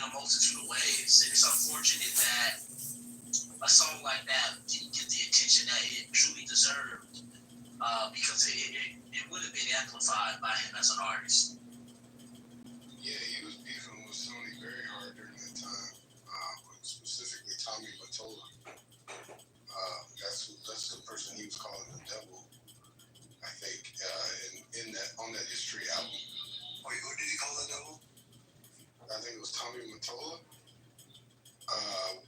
in a multitude of ways. And it's unfortunate that a song like that didn't get the attention that it truly deserved, because it would have been amplified by him as an artist. Yeah, he was beefing with Sony very hard during that time, specifically Tommy Mottola. That's the person he was calling the devil, I think, in that on that History album. Wait, who did he call the devil? I think it was Tommy Mottola.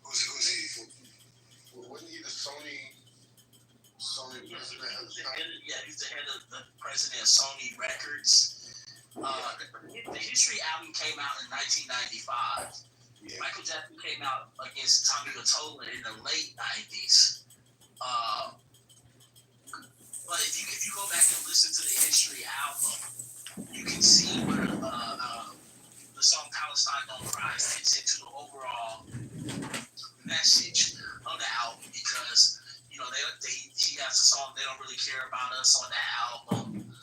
Who's he? Wasn't he the Sony president at the time? Yeah, he's the head of the president of Sony Records. The History album came out in 1995. Yeah. Michael Jackson came out against Tommy Mottola in the late 90s. But if you go back and listen to the History album, you can see where the song Palestine Don't Cry fits into the overall message of the album, because he has a song They Don't Really Care About Us on that album.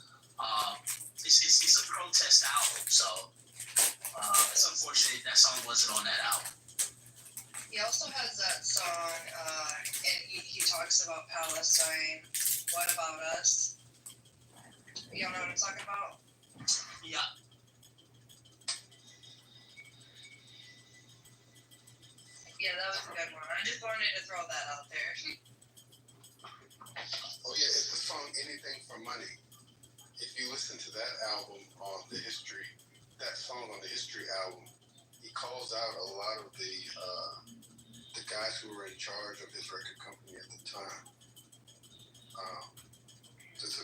It's a protest album, so it's unfortunate that song wasn't on that album. He also has that song, and he talks about Palestine. What About Us? You don't know what I'm talking about? Yeah. Yeah, that was a good one. I just wanted to throw that out there. Oh yeah, it's the song Anything for Money. If you listen to that album on the History, that song on the History album, he calls out a lot of the guys who were in charge of his record company at the time.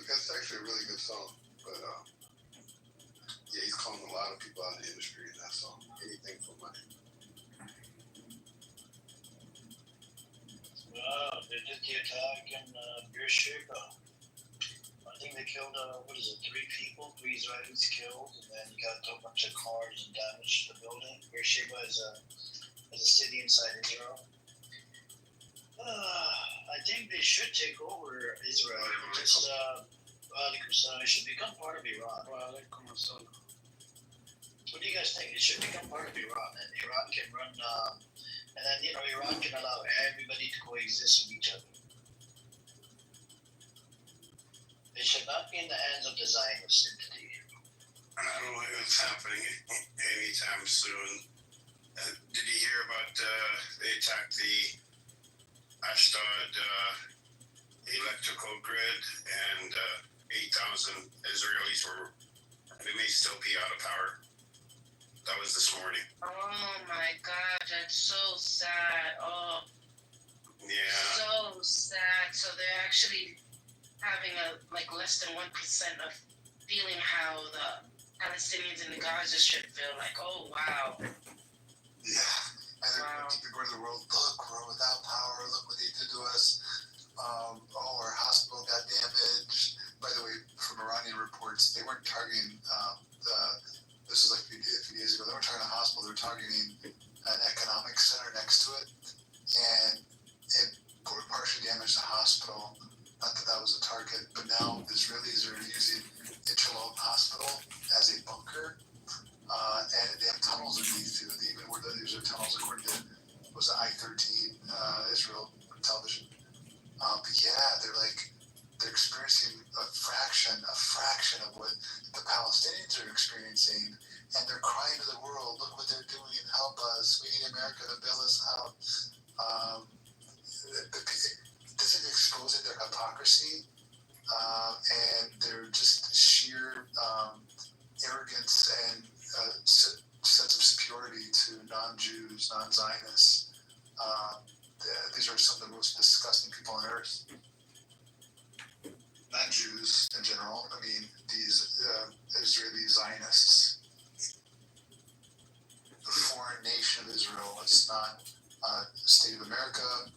That's actually a really good song, but yeah, he's calling a lot of people out of the industry in that song, Anything for Money. They did the attack in Beersheba. I think they killed, 3 people, 3 Israelis killed, and then you got a bunch of cars and damage to the building. Beersheba is a city inside Israel. I think they should take over Israel. It should become part of Iran. What do you guys think? It should become part of Iran, and Iran can run, and then Iran can allow everybody to coexist with each other. It should not be in the hands of the Zionist entity. I don't think it's happening anytime soon. Did you hear about they attacked the Ashdod electrical grid, and 8,000 Israelis they may still be out of power? That was this morning. Oh my God, that's so sad. Oh. Yeah. So sad. So they're actually having less than 1% of feeling how the Palestinians in the Gaza Strip feel. Like, oh wow. Yeah. And they're keeping going to the world. Look, we're without power. Look what they did to us. Our hospital got damaged. By the way, from Iranian reports, they weren't targeting this was like a few days ago. They weren't targeting a hospital. They were targeting an economic center next to it, and it partially damaged the hospital. Not that was a target, but now Israelis are using Ichilon Hospital as a bunker, and they have tunnels underneath too. Even where there's tunnels, according to was the I-13 Israel television. But yeah, they're experiencing a fraction of what the Palestinians are experiencing, and they're crying to the world, look what they're doing, help us, we need America to bail us out. This is exposing their hypocrisy, and their just sheer arrogance and sense of superiority to non-Jews, non-Zionists. These are some of the most disgusting people on earth. Not Jews in general. I mean, these Israeli Zionists. The foreign nation of Israel. It's not the state of America.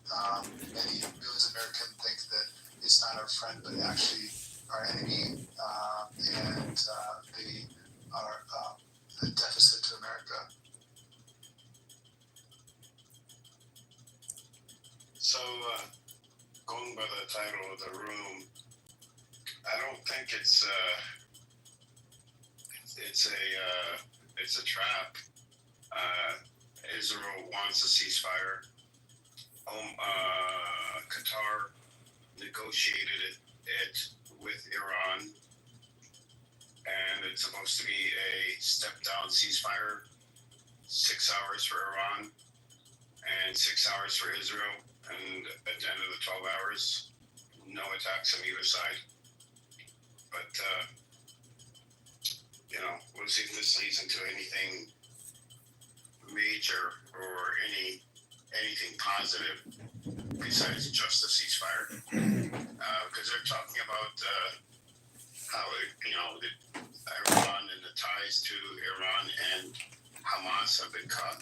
Many millions of Americans think that it's not our friend, but actually our enemy. And they are a deficit to America. So, going by the title of the room, I don't think it's a trap. Israel wants a ceasefire. Qatar negotiated it with Iran, and it's supposed to be a step-down ceasefire, 6 hours for Iran and 6 hours for Israel, and at the end of the 12 hours, no attacks on either side. But, we'll see if this leads into anything major or anything positive besides just a ceasefire. Because they're talking about how, Iran and the ties to Iran and Hamas have been cut.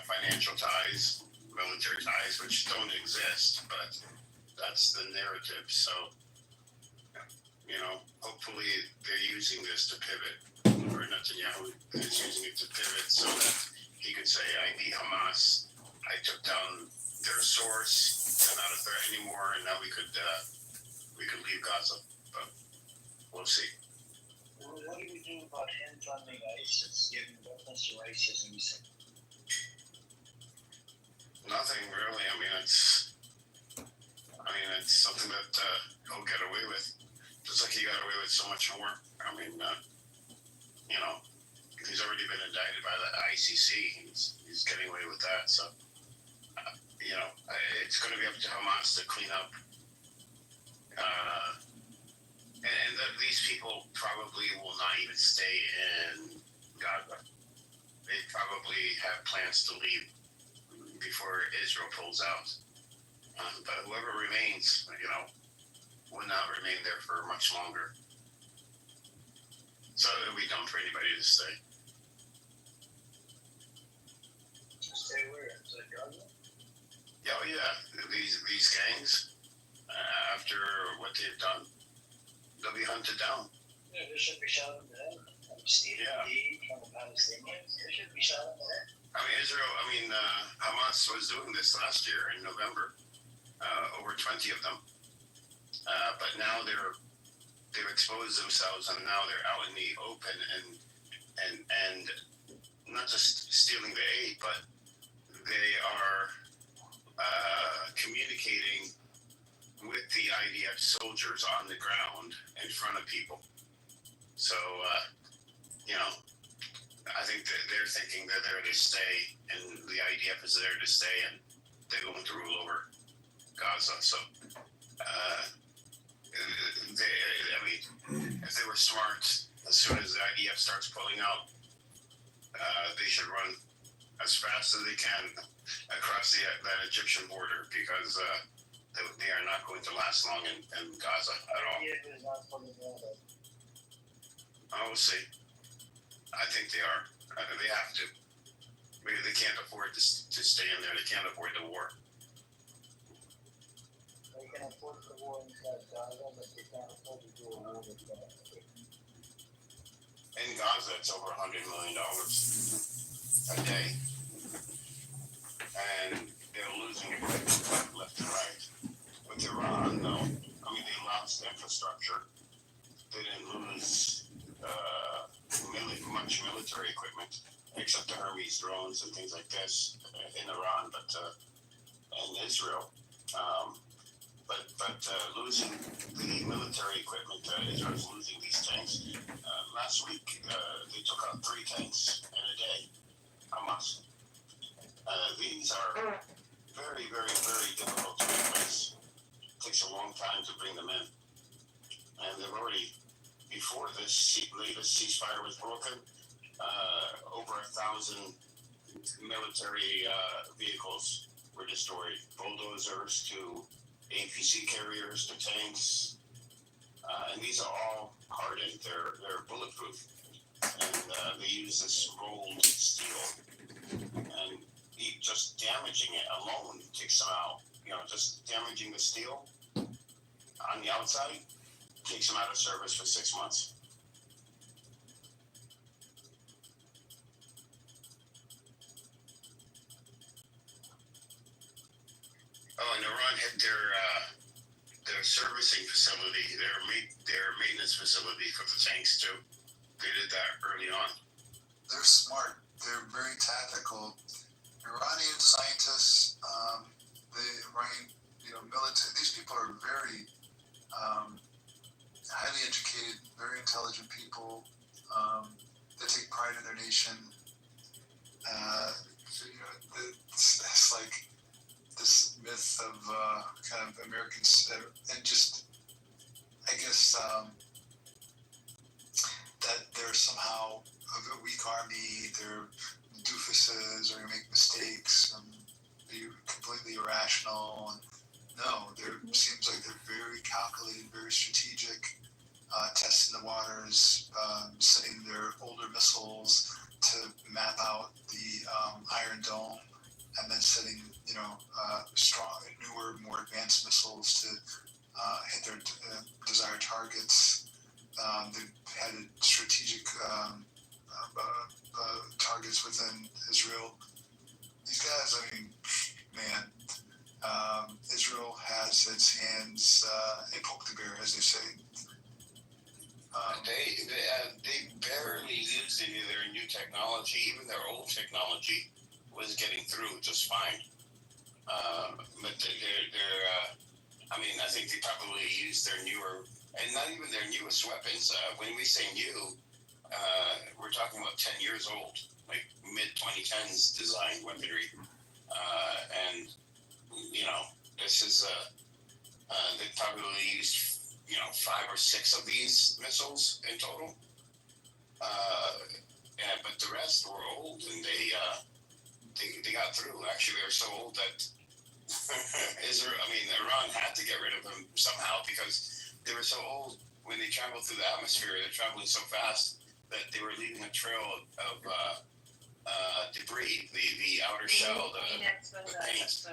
Financial ties, military ties, which don't exist, but that's the narrative. So, hopefully they're using this to pivot, or Netanyahu is using it to pivot so that he could say, I beat Hamas, I took down their source, they're not a threat anymore, and now we could leave Gaza. But we'll see. Well, what do we do about him funding ISIS, giving weapons to ISIS, and he said, Nothing really. It's something that he'll get away with. Just like he got away with so much more. He's already been indicted by the ICC. He's getting away with that. So, it's going to be up to Hamas to clean up. And these people probably will not even stay in Gaza. They probably have plans to leave before Israel pulls out. But whoever remains, will not remain there for much longer. So it'll be dumb for anybody to stay. stay where? Is that Gaza? Yeah, these gangs, after what they've done, they'll be hunted down. Yeah, they should be shot in the head. Stephen D. from the Palestinians, they should be shot in the head. Hamas was doing this last year in November, over 20 of them. But now they've exposed themselves, and now they're out in the open and not just stealing the aid, but they are communicating with the IDF soldiers on the ground in front of people. So, I think that they're thinking that they're to stay, and the IDF is there to stay, and they're going to rule over Gaza. So, if they were smart, as soon as the IDF starts pulling out, they should run as fast as they can across that Egyptian border, because they are not going to last long in Gaza at all. IDF is not pulling out. We'll see. I think they are. They have to. Maybe they can't afford to stay in there. They can't afford the war. They can afford the war inside Gaza, but they can't afford to do a war with Gaza. In Gaza, it's over $100 million a day. And they're losing it left and right. With Iran, though, they lost infrastructure. They didn't lose much military equipment, except the Hermes drones and things like this in Iran, but in Israel. But losing the military equipment, Israel's losing these tanks. Last week, they took out 3 tanks in a day. Hamas. These are very, very, very difficult to replace. It takes a long time to bring them in. And they've already, before this latest ceasefire was broken, over 1,000 military vehicles were destroyed. Bulldozers to APC carriers to tanks. And these are all hardened. They're bulletproof. And they use this rolled steel. And just damaging it alone takes them out. Just damaging the steel on the outside takes them out of service for 6 months. And Iran hit their servicing facility, their maintenance facility for the tanks too. They did that early on. They're smart. they're very tactical. Iranian scientists, the Iranian, military. These people are very highly educated, very intelligent people. They take pride in their nation. So, it's like this myth of kind of Americans, and just, I guess, that they're somehow a weak army, they're doofuses, or you make mistakes, and be completely irrational. And no, it seems like they're very calculated, very strategic, testing the waters, sending their older missiles to map out the Iron Dome, and then sending strong, newer, more advanced missiles to hit their desired targets. They've had strategic targets within Israel. These guys, I mean, man, Israel has its hands, they poke the bear, as they say. They barely used any of their new technology. Even their old technology was getting through just fine. But I mean, I think they probably used their newer, and not even their newest weapons. When we say new, we're talking about 10 years old, like mid-2010s design weaponry. And, this is, they probably used, 5 or 6 of these missiles in total. But the rest were old, and they got through. Actually, they were so old that Iran had to get rid of them somehow, because they were so old. When they traveled through the atmosphere, they're traveling so fast that they were leaving a trail of debris, the outer shell, the paint.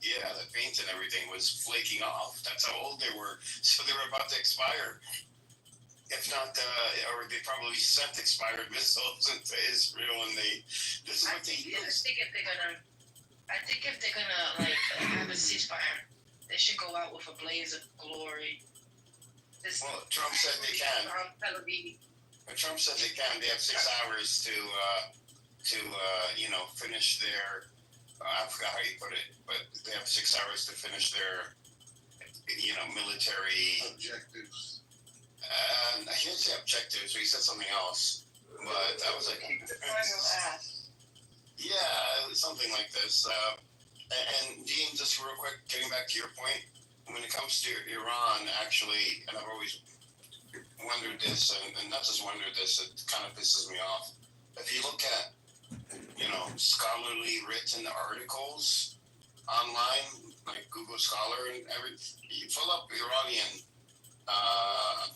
Yeah, the paint and everything was flaking off. That's how old they were. So they were about to expire. If not, or they probably sent expired missiles into Israel, and this is what they use. I think if they're gonna have a ceasefire, they should go out with a blaze of glory. Well, Trump said they can. Trump said they can. They have 6 hours to finish their. I forgot how you put it, but they have 6 hours to finish their, military objectives. He didn't say objectives, but he said something else. But I was like, yeah, something like this. And Dean, just real quick, getting back to your point, when it comes to Iran, actually, and I've always wondered this, and not just wondered this, it kind of pisses me off. If you look at, scholarly written articles online, like Google Scholar and everything, you pull up Iranian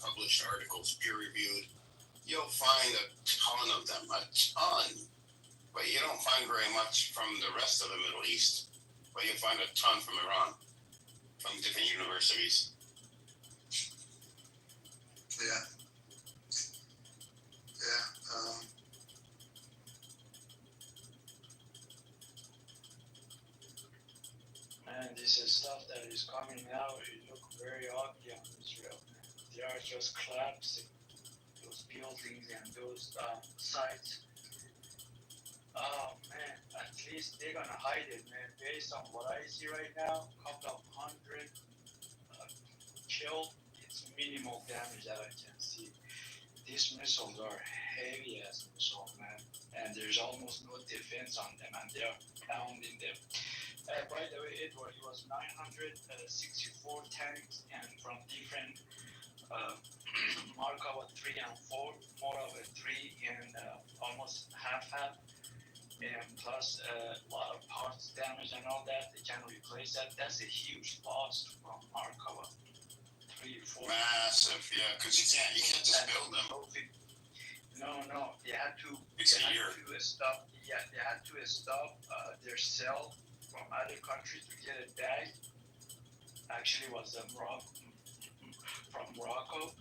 published articles, peer-reviewed, you'll find a ton of them, a ton. But you don't find very much from the rest of the Middle East. But you find a ton from Iran, from different universities. Yeah. And this is stuff that is coming out. It looks very ugly on Israel. They are just collapsing those buildings and those sites. Oh man, at least they're gonna hide it, man. Based on what I see right now, a couple of hundred killed. It's minimal damage that I can see. These missiles are heavy as missiles, man, and there's almost no defense on them, and they're pounding them. By the way, Edward, it was 964 tanks, and from different Markova 3 and 4, more of a 3 and almost half, and plus a lot of parts damage and all that. They can replace that. That's a huge loss from Markova 3, 4. Massive, yeah, because you can't just build them. No, they had to. It's they a had year. to stop. Yeah, they had to stop their sale from other countries to get it back. Actually, it was from Morocco,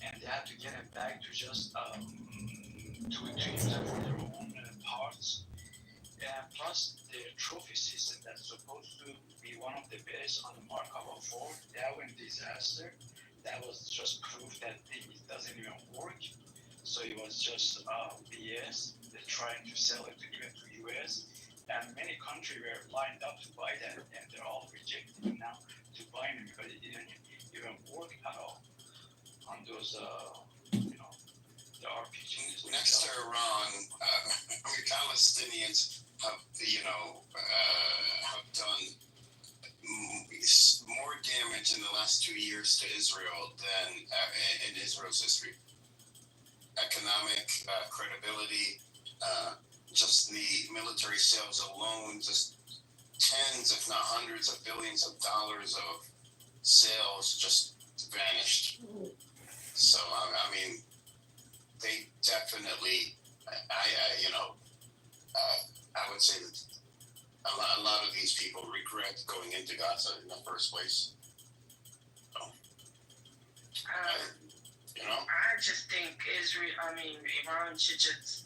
and they had to get it back to just to use it for their own parts. And plus, the trophy system that's supposed to be one of the best on the Markova 4, that went disaster. That was just proof that it doesn't even work. So it was just BS. they're trying to sell it even to US, and many countries were lined up to buy that, and they're all rejecting now to buy them because it didn't even work at all on those, the RPGs. Next to Iran, Palestinians have done more damage in the last 2 years to Israel than in Israel's history. Economic credibility, just the military sales alone, just tens, if not hundreds of billions of dollars of sales just vanished. So I mean, they definitely, I would say that a lot of these people regret going into Gaza in the first place. So, I just think Iran should just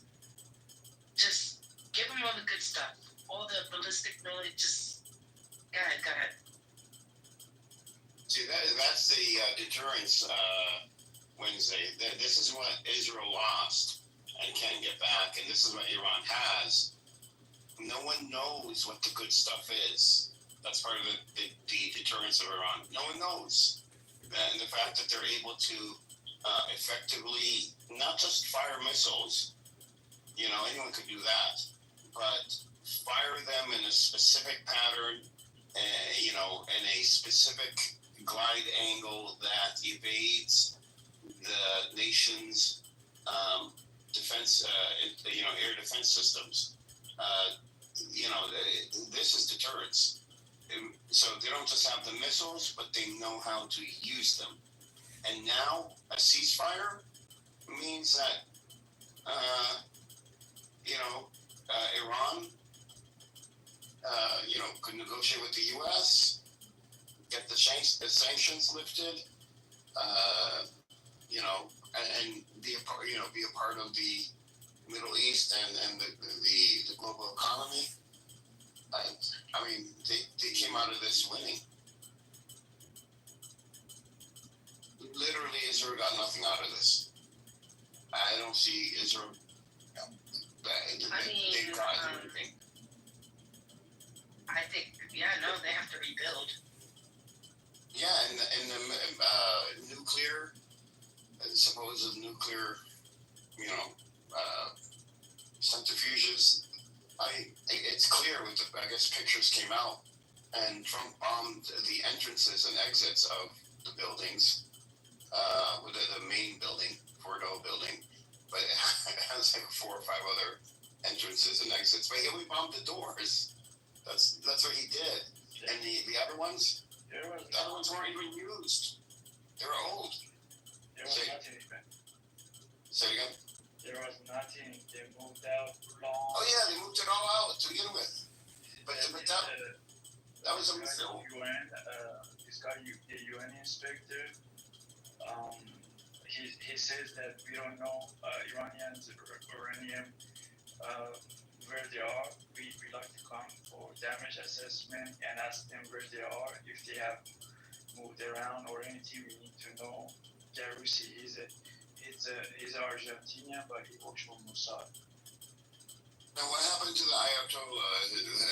give them all the good stuff, all the ballistic military. Just go ahead. See, that's the deterrence Wednesday. This is what Israel lost and can't get back, and this is what Iran has. No one knows what the good stuff is. That's part of the deterrence of Iran. No one knows. And the fact that they're able to effectively not just fire missiles, anyone could do that, but fire them in a specific pattern, in a specific glide angle that evades the nation's defense, air defense systems. This is deterrence. So they don't just have the missiles, but they know how to use them. And now a ceasefire means that, Iran, could negotiate with the U.S., get the sanctions lifted, and be a part of the Middle East and the global economy. They came out of this winning. Literally, Israel got nothing out of this. I don't see Israel. They've got everything. I think, they have to rebuild. Yeah, and the nuclear, supposed nuclear, centrifuges. It's clear with the, pictures came out, and Trump bombed the entrances and exits of the buildings, with the main building, Fordo building, but it has like 4 or 5 other entrances and exits. But he only bombed the doors. That's what he did. And the other ones, weren't even used. They were old. There was nothing. Say it again. There was nothing. They moved out long. Oh yeah, they moved it all out to begin with. But that was a mistake. UN, this guy, the UN inspector, he says that we don't know Iranians uranium where they are. We like to come for damage assessment and ask them where they are. If they have moved around or anything, we need to know. Jarusi he's Argentinian, but he works for Mossad. Now, what happened to the Ayatollah?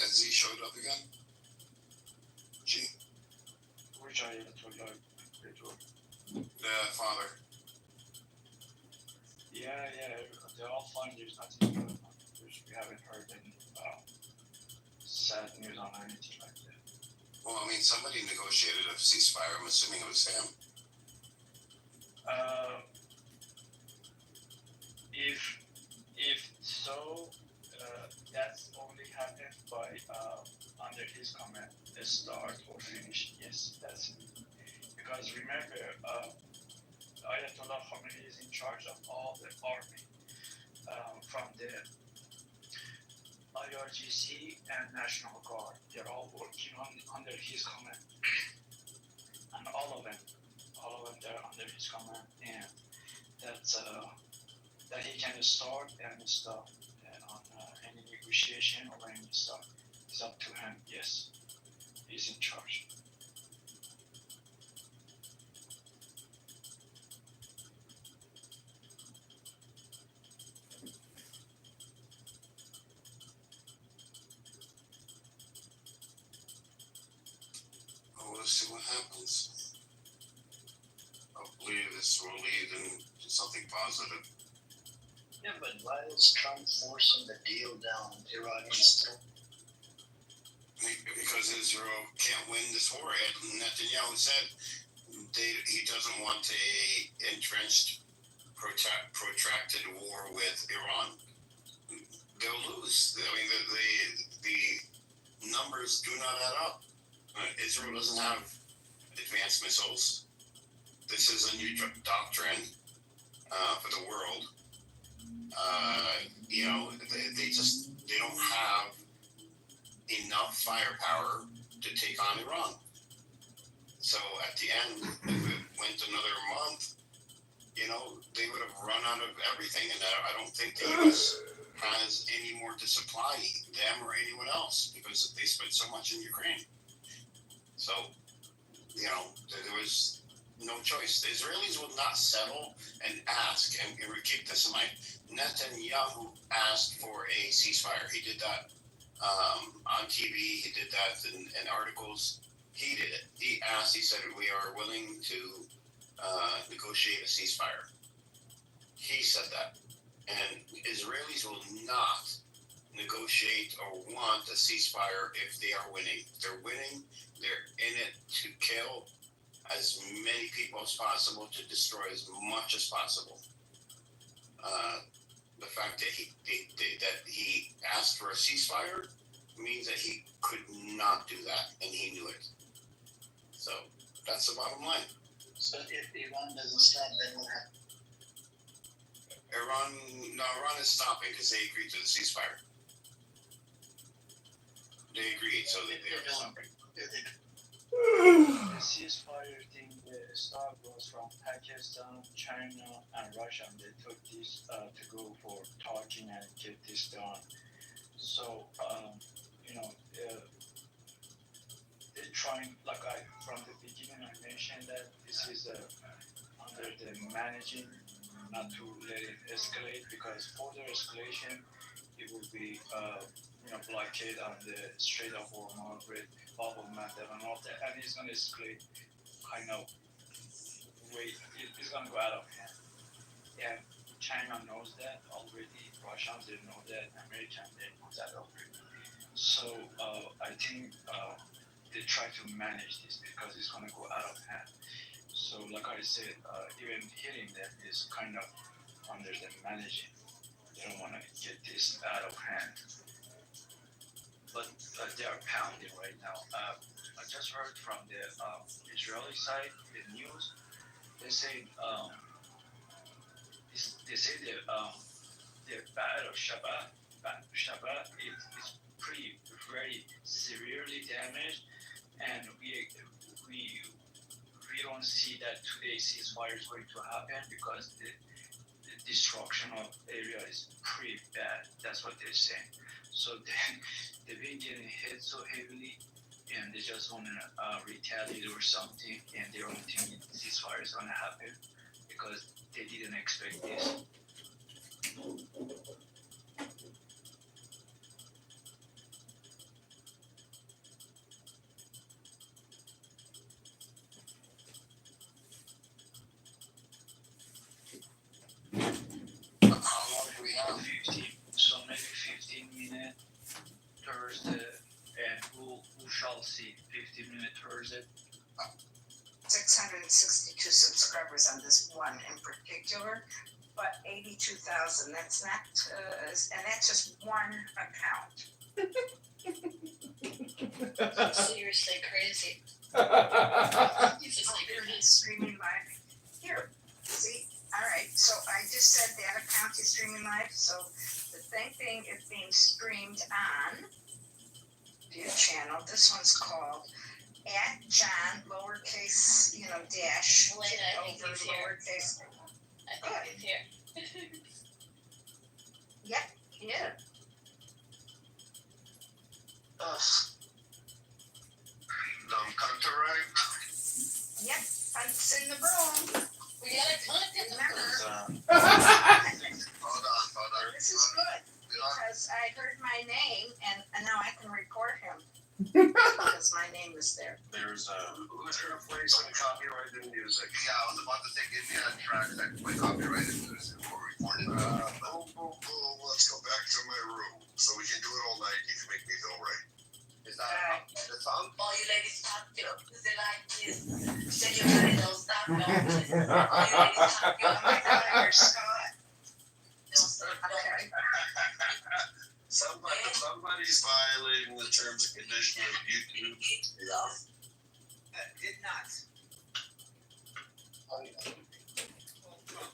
Has he showed up again? Which Ayatollah? The father. Yeah, they're all fine. There's nothing going on. We haven't heard any sad news on anything like that. Well, somebody negotiated a ceasefire. I'm assuming it was him. If so, that's only happened by under his command, the start or finish. Yes, that's it. Because remember, Ayatollah Khamenei is in charge of all the army, from the IRGC and National Guard. They're all working under his command, and all of them, they're under his command, and that's that he can start and stop on any negotiation or any stuff. It's up to him. Yes, he's in charge. let's see what happens. Hopefully this will lead into something positive. Yeah, but why is Trump forcing the deal down Iran still? Because Israel can't win this war. And Netanyahu said he doesn't want a entrenched, protracted war with Iran. They'll lose. I mean, the numbers do not add up. Israel doesn't have advanced missiles. This is a new doctrine for the world. They don't have enough firepower to take on Iran. So at the end, if it went another month, they would have run out of everything. And I don't think the U.S. has any more to supply them or anyone else because they spent so much in Ukraine. So, there was no choice. The Israelis will not settle and ask, and we keep this in mind. Netanyahu asked for a ceasefire. He did that on TV. He did that in articles. He did it. He said, we are willing to negotiate a ceasefire. He said that. And Israelis will not negotiate or want a ceasefire if they are winning. If they're winning, they're in it to kill as many people as possible, to destroy as much as possible. The fact that he asked for a ceasefire means that he could not do that, and he knew it. So that's the bottom line. So if Iran doesn't stop, then what happens? Iran is stopping because they agreed to the ceasefire. They agreed, so they are stopping. The ceasefire thing, the start was from Pakistan, China, and Russia. And they took this to go for talking and get this done. So, they're trying, from the beginning I mentioned that this is under the managing, not to let it escalate, because further escalation, it will be, blockade on the Strait of Hormuz, Bab al-Mandeb and all that, and it's going to escalate kind of it's going to go out of hand. Yeah, China knows that already, Russians, they know that, Americans, they know that already. So I think they try to manage this because it's going to go out of hand. So like I said, even hitting them is kind of under the managing. They don't want to get this out of hand. But they are pounding right now. I just heard from the Israeli side, the news. They say the battle of Shabbat is pretty very severely damaged, and we don't see that today's ceasefire is going to happen because the destruction of area is pretty bad. That's what they're saying. So they've been getting hit so heavily, and they just want to retaliate or something, and they don't think ceasefire is going to happen because they didn't expect this. How long do we have? 15, so maybe 15 minutes Thursday, and who shall see 15-minute Thursday. 662 subscribers on this one in particular, but 82,000. That's not, and that's just one account. Seriously crazy. It's just like Here it is streaming live. Here, see? All right, so I just said that account is streaming live. So the same thing is being streamed on via channel. This one's called @John lowercase, dash Wait, I think over he's here. lowercase. I think he's here. Yep, yeah. Ugh. Dumb country, right? Yep, Punks in the broom. We gotta contact Remember, Hold on. this is good because I heard my name and now I can record him. because my name is there. There's Who's gonna play some copyrighted music? Yeah, I was about to say, give me a track that can play copyrighted music or recorded. Boom, boom, boom. Let's go back to my room so we can do it all night. You can make me feel right. Is that the song? All you ladies talk your pussy like this. Say your body don't stop, don't twist. All you ladies talk your Oh my God, you're Scott. don't stop, don't Okay. Somebody's violating the terms and conditions of YouTube. Love. Did not. Oh, yeah. Called Trump.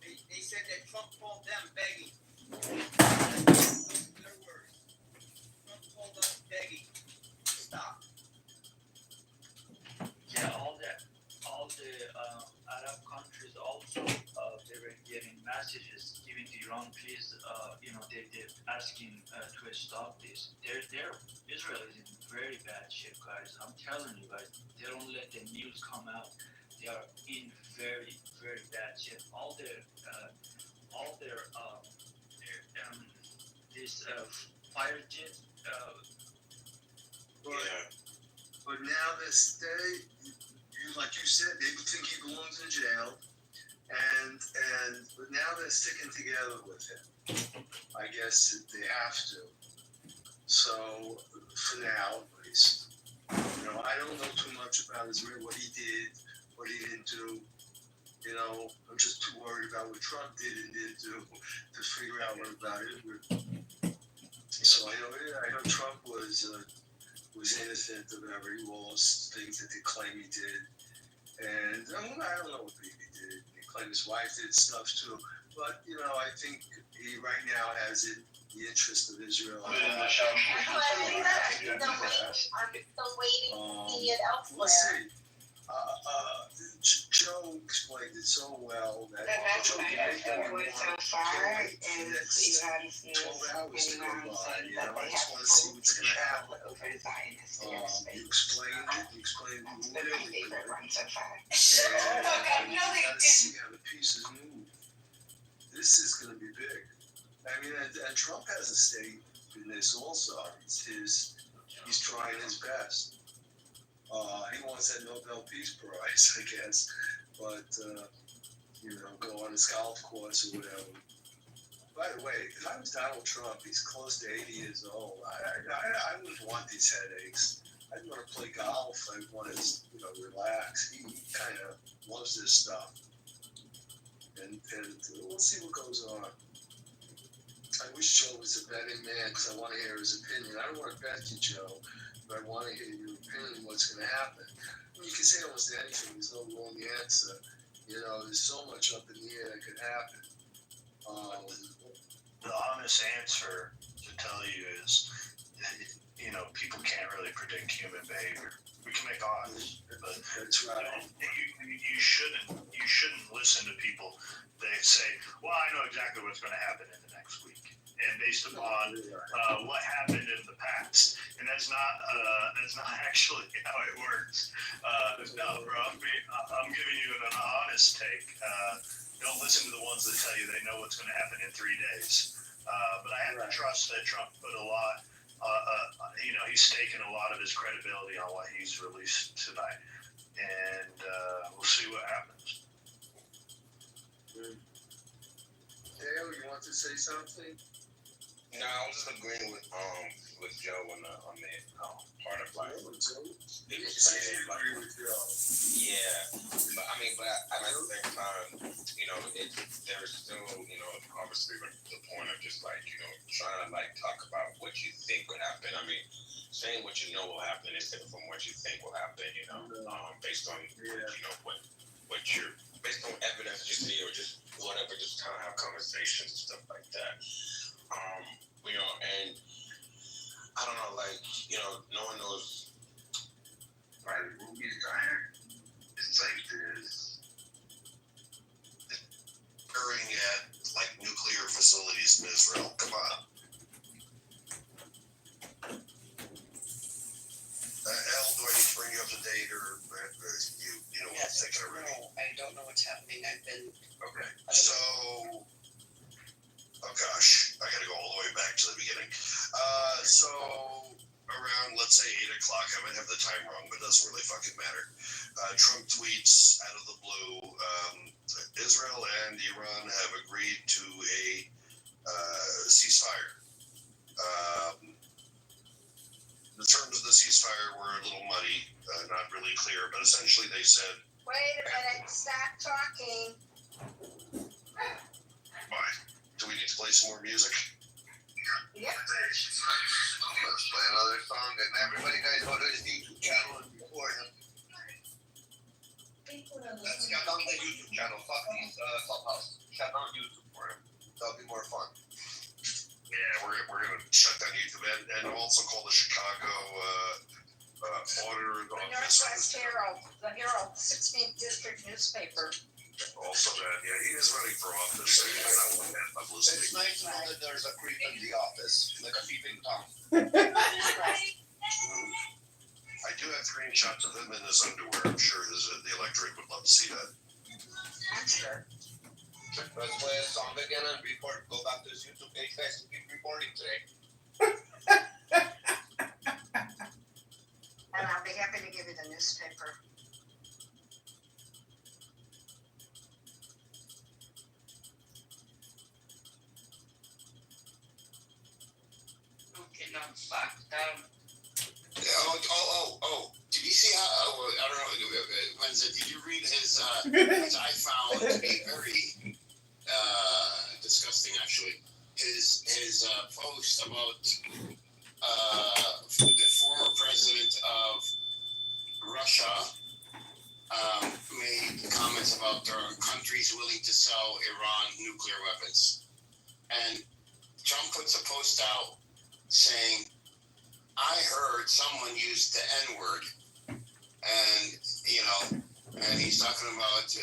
They said that Trump called them begging. Their words. Trump called us begging. Stop. Yeah, all the Arab countries also they were getting messages giving to Iran, please, they're asking to stop this. Israel is in very bad shape, guys. I'm telling you guys, they don't let the news come out. They are in very, very bad shape. All their this fighter jet. But now this day, like you said, they would think he belongs in jail, but now they're sticking together with him. I guess they have to. So for now, at least, I don't know too much about Israel, what he did, what he didn't do. I'm just too worried about what Trump did and didn't do to figure out what about it. So I know Trump was innocent of every lost things that they claim he did. And I don't know what he did. They claim his wife did stuff too. But, I think he right now has the interest of Israel. I'm still waiting to see it elsewhere. We'll see. Joe explained it so well that That's Joe what can I make heard. that It was so far, and you hadn't seen 12 hours to go anyone by. saying I that they just have want to see what's going to happen. over Zionist You airspace. explained it. You explained it That's been my really favorite good. one so far. And you got to see how the pieces move. This is going to be big. I mean, and Trump has a stake in this also. He's trying his best. He wants that Nobel Peace Prize, I guess. But, go on his golf course or whatever. By the way, if I was Donald Trump, he's close to 80 years old. I wouldn't want these headaches. I'd want to play golf. I'd want to, relax. He kind of loves this stuff. And we'll see what goes on. I wish Joe was a betting man because I want to hear his opinion. I don't want to bet you, Joe, but I want to hear your opinion, what's going to happen. I mean, you can say almost anything. There's no wrong answer. There's so much up in the air that could happen. The honest answer to tell you is, people can't really predict human behavior. We can make odds, but That's right. You shouldn't listen to people that say, "Well, I know exactly what's going to happen in the next week," and based upon what happened in the past, and that's not actually how it works. No, bro, I'm giving you an honest take. Don't listen to the ones that tell you they know what's going to happen in 3 days. But I have to trust that Trump put a lot. He's staking a lot of his credibility on what he's released tonight, and we'll see what happens. Dale, you want to say something? No, I'm just agreeing with Joe on the part of like Joe? he was saying like agree with Joe. yeah, but at the same time, there's still obviously the point of just like trying to like talk about what you think would happen. I mean, saying what you know will happen instead of from what you think will happen. Based on what you're based on evidence you see or just whatever, just kind of have conversations and stuff like that. And I don't know, like, no one knows. Right, movies dying. It's like this. Occurring at like nuclear facilities in Israel. Come on. Hell, do I need to bring you up to date or you know what's thinking already? No, I don't know what's happening. I've been. Okay. So, oh gosh, I gotta go all the way back to the beginning. So around let's say 8 o'clock. I might have the time wrong, but it doesn't really fucking matter. Trump tweets out of the blue, Israel and Iran have agreed to a ceasefire. The terms of the ceasefire were a little muddy, not really clear, but essentially they said, Wait a minute, stop talking. why? Do we need to play some more music? Yep. Let's play another song, and everybody guys go to his YouTube channel and record him. Let's shut down the YouTube channel. Fuck these Clubhouse. Shut down YouTube for him. That'll be more fun. Yeah, we're gonna shut down YouTube and also call the Chicago auditor's The office. Northwest Herald, the Herald, 16th District newspaper. Also that, yeah, he is running for office, so you might not want that publicity. It's nice to know that there's a creep in the office, like a peeping Tom. I do have screenshots of him in his underwear. I'm sure the electorate would love to see that. I'm sure. Let's play a song again and report. Go back to his YouTube page, guys, and keep reporting today. And I'll be happy to give you the newspaper. Okay, now fucked up. Did you see how, I don't know, Wednesday, did you read his, which I found to be very disgusting, actually, his post about the former president of Russia made comments about their countries willing to sell Iran nuclear weapons. And Trump puts a post out saying, I heard someone use the N-word, and, and he's talking about,